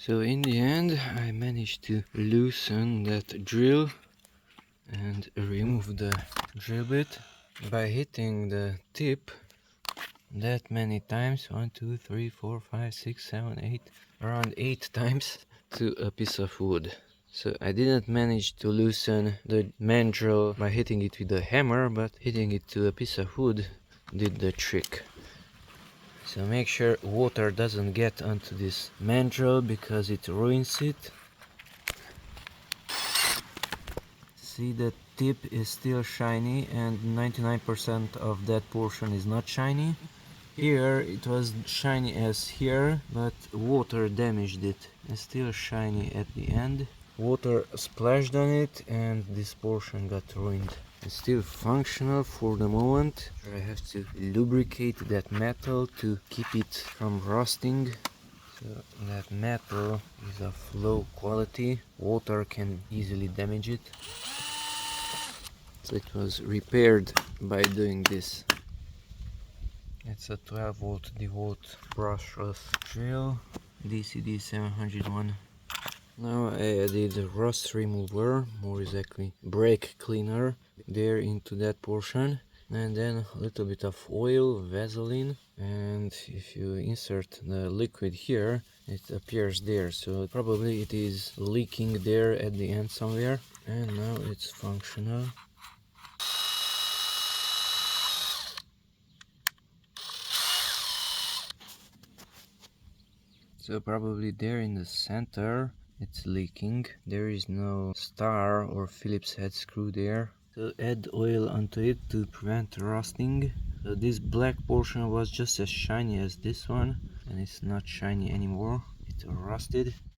So in the end I managed to loosen that drill and remove the drill bit by hitting the tip that many times. 1, 2, 3, 4, 5, 6, 7, 8, around 8 times to a piece of wood. So I didn't manage to loosen the mandrel by hitting it with a hammer, but hitting it to a piece of wood did the trick. So make sure water doesn't get onto this mandrel because it ruins it. See, the tip is still shiny and 99% of that portion is not shiny. Here it was shiny as here, but water damaged it. It's still shiny at the end. Water splashed on it and this portion got ruined. It's still functional for the moment. I have to lubricate that metal to keep it from rusting. So that metal is of low quality. Water can easily damage it. So it was repaired by doing this. It's a 12-volt DeWalt brushless drill, DCD 701. Now I added rust remover, more exactly brake cleaner, there into that portion, and then a little bit of oil, Vaseline, and if you insert the liquid here, it appears there, so probably it is leaking there at the end somewhere, and now it's functional. So probably there in the center it's leaking. There is no star or Phillips head screw there. So add oil onto it to prevent rusting. So this black portion was just as shiny as this one, and it's not shiny anymore. It rusted.